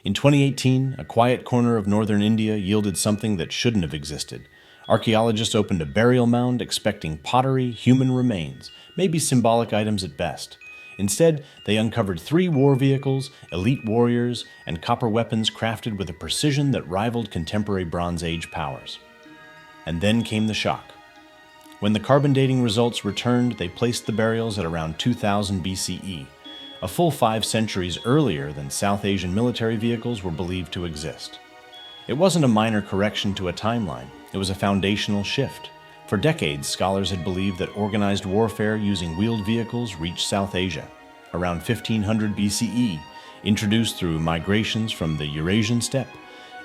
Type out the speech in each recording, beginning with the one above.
In 2018, a quiet corner of northern India yielded something that shouldn't have existed. Archaeologists opened a burial mound expecting pottery, human remains, maybe symbolic items at best. Instead, they uncovered 3 war vehicles, elite warriors, and copper weapons crafted with a precision that rivaled contemporary Bronze Age powers. And then came the shock. When the carbon dating results returned, they placed the burials at around 2000 BCE, a full 5 centuries earlier than South Asian military vehicles were believed to exist. It wasn't a minor correction to a timeline, it was a foundational shift. For decades, scholars had believed that organized warfare using wheeled vehicles reached South Asia. Around 1500 BCE, introduced through migrations from the Eurasian steppe,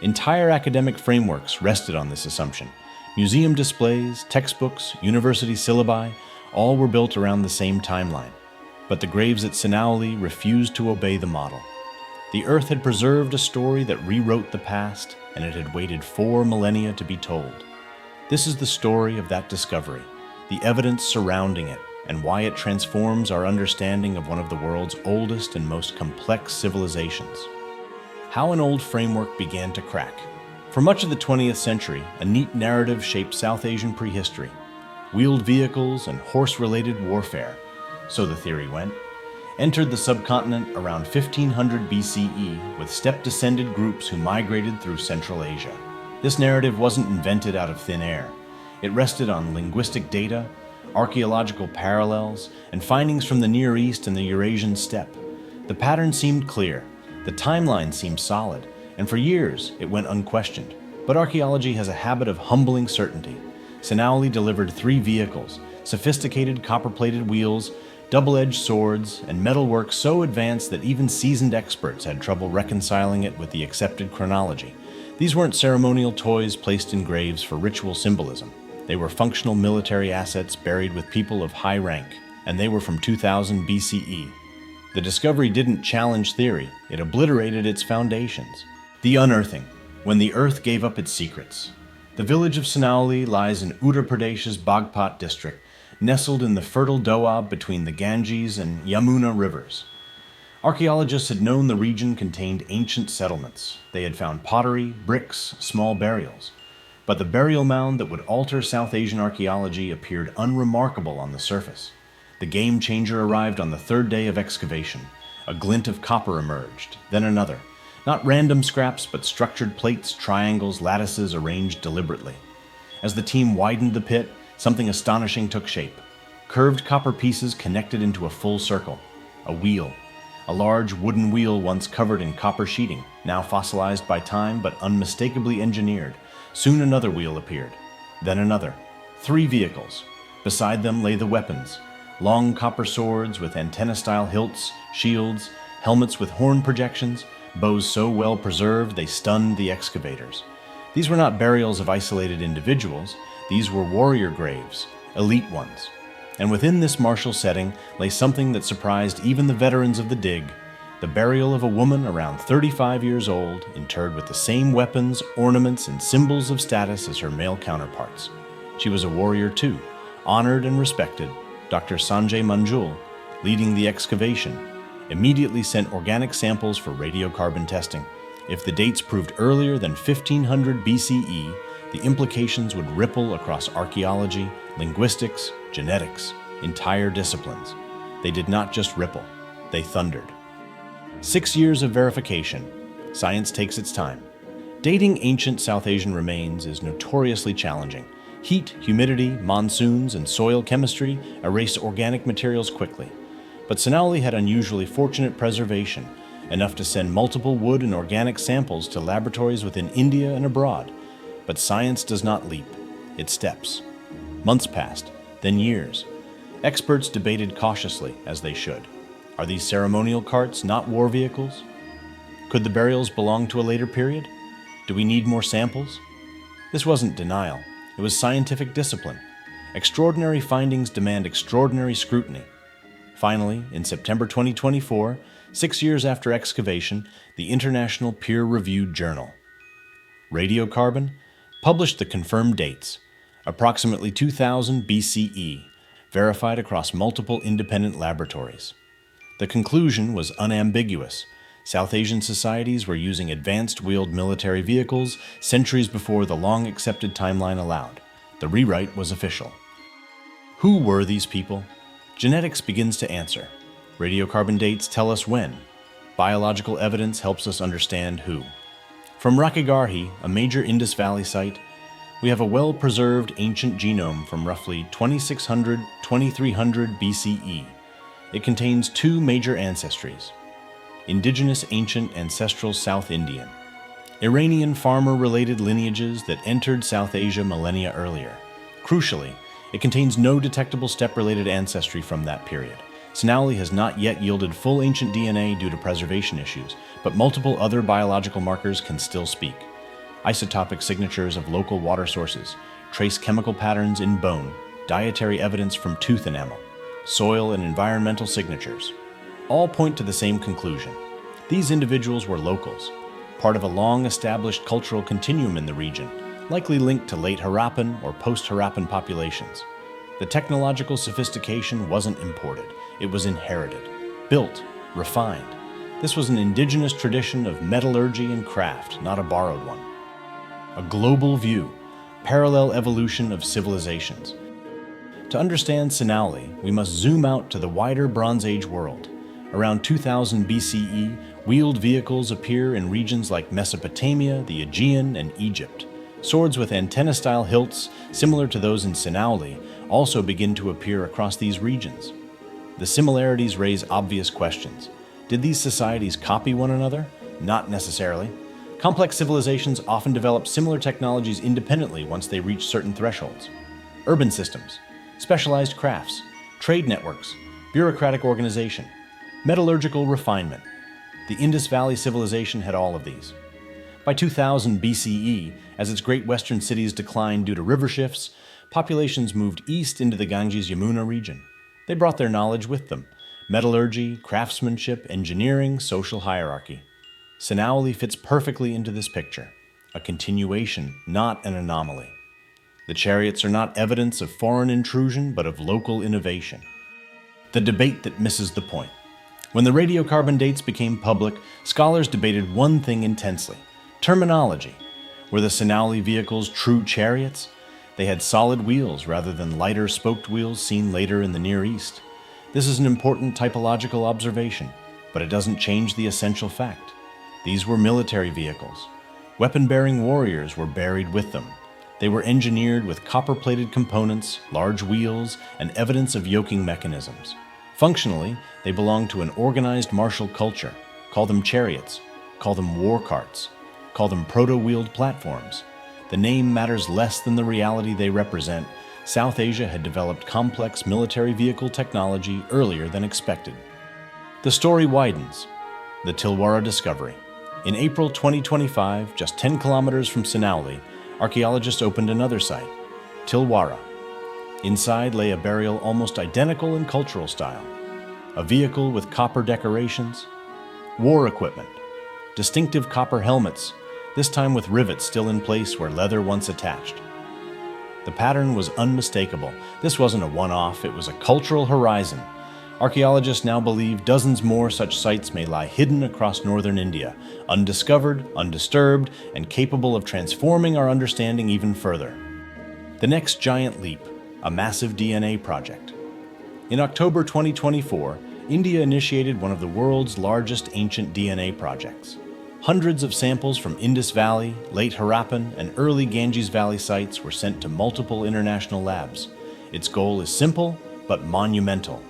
entire academic frameworks rested on this assumption. Museum displays, textbooks, university syllabi, all were built around the same timeline. But the graves at Sinauli refused to obey the model. The Earth had preserved a story that rewrote the past, and it had waited 4 millennia to be told. This is the story of that discovery, the evidence surrounding it, and why it transforms our understanding of one of the world's oldest and most complex civilizations. How an old framework began to crack. For much of the 20th century, a neat narrative shaped South Asian prehistory. Wheeled vehicles and horse-related warfare, so the theory went, entered the subcontinent around 1500 BCE with steppe-descended groups who migrated through Central Asia. This narrative wasn't invented out of thin air. It rested on linguistic data, archaeological parallels, and findings from the Near East and the Eurasian steppe. The pattern seemed clear, the timeline seemed solid, and for years it went unquestioned. But archaeology has a habit of humbling certainty. Sinauli delivered 3 vehicles, sophisticated copper-plated wheels, double-edged swords, and metalwork so advanced that even seasoned experts had trouble reconciling it with the accepted chronology. These weren't ceremonial toys placed in graves for ritual symbolism. They were functional military assets buried with people of high rank, and they were from 2000 BCE. The discovery didn't challenge theory, it obliterated its foundations. The unearthing, when the earth gave up its secrets. The village of Sinauli lies in Uttar Pradesh's Bagpat district, nestled in the fertile Doab between the Ganges and Yamuna rivers. Archaeologists had known the region contained ancient settlements. They had found pottery, bricks, small burials. But the burial mound that would alter South Asian archaeology appeared unremarkable on the surface. The game changer arrived on the 3rd day of excavation. A glint of copper emerged, then another. Not random scraps, but structured plates, triangles, lattices arranged deliberately. As the team widened the pit, something astonishing took shape. Curved copper pieces connected into a full circle. A wheel. A large wooden wheel once covered in copper sheeting, now fossilized by time but unmistakably engineered. Soon another wheel appeared. Then another. 3 vehicles. Beside them lay the weapons. Long copper swords with antenna-style hilts, shields, helmets with horn projections, bows so well preserved they stunned the excavators. These were not burials of isolated individuals. These were warrior graves, elite ones. And within this martial setting lay something that surprised even the veterans of the dig, the burial of a woman around 35 years old, interred with the same weapons, ornaments, and symbols of status as her male counterparts. She was a warrior too, honored and respected. Dr. Sanjay Manjul, leading the excavation, immediately sent organic samples for radiocarbon testing. If the dates proved earlier than 1500 BCE, the implications would ripple across archaeology, linguistics, genetics, entire disciplines. They did not just ripple, they thundered. 6 years of verification. Science takes its time. Dating ancient South Asian remains is notoriously challenging. Heat, humidity, monsoons, and soil chemistry erase organic materials quickly. But Sinauli had unusually fortunate preservation, enough to send multiple wood and organic samples to laboratories within India and abroad. But science does not leap, it steps. Months passed, then years. Experts debated cautiously, as they should. Are these ceremonial carts not war vehicles? Could the burials belong to a later period? Do we need more samples? This wasn't denial, it was scientific discipline. Extraordinary findings demand extraordinary scrutiny. Finally, in September 2024, 6 years after excavation, the international peer-reviewed journal, Radiocarbon, published the confirmed dates, approximately 2000 BCE, verified across multiple independent laboratories. The conclusion was unambiguous. South Asian societies were using advanced wheeled military vehicles centuries before the long-accepted timeline allowed. The rewrite was official. Who were these people? Genetics begins to answer. Radiocarbon dates tell us when. Biological evidence helps us understand who. From Rakhigarhi, a major Indus Valley site, we have a well-preserved ancient genome from roughly 2600–2300 BCE. It contains two major ancestries: indigenous ancient ancestral South Indian, Iranian farmer-related lineages that entered South Asia millennia earlier. Crucially, it contains no detectable step-related ancestry from that period. Sinauli has not yet yielded full ancient DNA due to preservation issues, but multiple other biological markers can still speak. Isotopic signatures of local water sources, trace chemical patterns in bone, dietary evidence from tooth enamel, soil and environmental signatures, all point to the same conclusion. These individuals were locals, part of a long-established cultural continuum in the region, likely linked to late Harappan or post-Harappan populations. The technological sophistication wasn't imported, it was inherited, built, refined. This was an indigenous tradition of metallurgy and craft, not a borrowed one. A global view, parallel evolution of civilizations. To understand Sinauli, we must zoom out to the wider Bronze Age world. Around 2000 BCE, wheeled vehicles appear in regions like Mesopotamia, the Aegean, and Egypt. Swords with antenna-style hilts, similar to those in Sinauli, also begin to appear across these regions. The similarities raise obvious questions. Did these societies copy one another? Not necessarily. Complex civilizations often develop similar technologies independently once they reach certain thresholds. Urban systems, specialized crafts, trade networks, bureaucratic organization, metallurgical refinement. The Indus Valley Civilization had all of these. By 2000 BCE, as its great western cities declined due to river shifts, populations moved east into the Ganges-Yamuna region. They brought their knowledge with them: metallurgy, craftsmanship, engineering, social hierarchy. Sinauli fits perfectly into this picture, a continuation, not an anomaly. The chariots are not evidence of foreign intrusion, but of local innovation. The debate that misses the point. When the radiocarbon dates became public, scholars debated one thing intensely: terminology. Were the Sinauli vehicles true chariots? They had solid wheels rather than lighter spoked wheels seen later in the Near East. This is an important typological observation, but it doesn't change the essential fact. These were military vehicles. Weapon-bearing warriors were buried with them. They were engineered with copper-plated components, large wheels, and evidence of yoking mechanisms. Functionally, they belong to an organized martial culture. Call them chariots, call them war carts, call them proto-wheeled platforms. The name matters less than the reality they represent. South Asia had developed complex military vehicle technology earlier than expected. The story widens. The Tilwara discovery. In April 2025, just 10 kilometers from Sinauli, archaeologists opened another site, Tilwara. Inside lay a burial almost identical in cultural style. A vehicle with copper decorations, war equipment, distinctive copper helmets, this time with rivets still in place where leather once attached. The pattern was unmistakable. This wasn't a one-off, it was a cultural horizon. Archaeologists now believe dozens more such sites may lie hidden across northern India, undiscovered, undisturbed, and capable of transforming our understanding even further. The next giant leap, a massive DNA project. In October 2024, India initiated one of the world's largest ancient DNA projects. Hundreds of samples from Indus Valley, late Harappan, and early Ganges Valley sites were sent to multiple international labs. Its goal is simple, but monumental: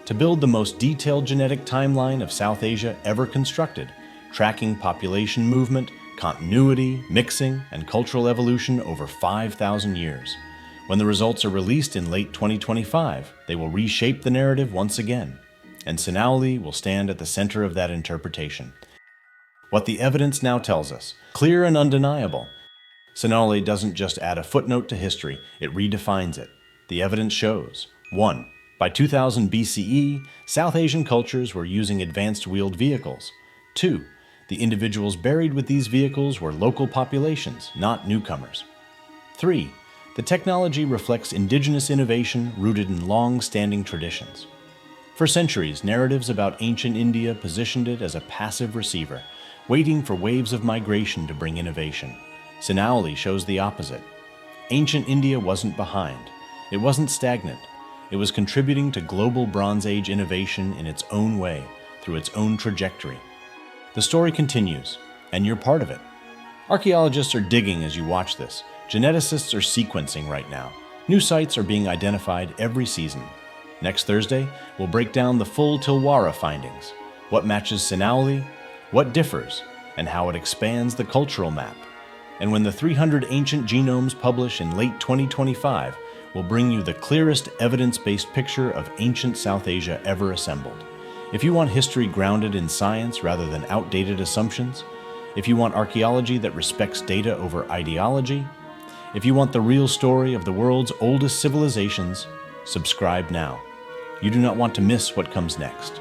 to build the most detailed genetic timeline of South Asia ever constructed, tracking population movement, continuity, mixing, and cultural evolution over 5,000 years. When the results are released in late 2025, they will reshape the narrative once again, and Sinauli will stand at the center of that interpretation. What the evidence now tells us, clear and undeniable. Sinauli doesn't just add a footnote to history, it redefines it. The evidence shows: 1. By 2000 BCE, South Asian cultures were using advanced wheeled vehicles. 2. The individuals buried with these vehicles were local populations, not newcomers. 3. The technology reflects indigenous innovation rooted in long-standing traditions. For centuries, narratives about ancient India positioned it as a passive receiver, waiting for waves of migration to bring innovation. Sinauli shows the opposite. Ancient India wasn't behind. It wasn't stagnant. It was contributing to global Bronze Age innovation in its own way, through its own trajectory. The story continues, and you're part of it. Archaeologists are digging as you watch this. Geneticists are sequencing right now. New sites are being identified every season. Next Thursday, we'll break down the full Tilwara findings. What matches Sinauli, what differs, and how it expands the cultural map. And when the 300 ancient genomes publish in late 2025, we'll bring you the clearest evidence-based picture of ancient South Asia ever assembled. If you want history grounded in science rather than outdated assumptions, if you want archaeology that respects data over ideology, if you want the real story of the world's oldest civilizations, subscribe now. You do not want to miss what comes next.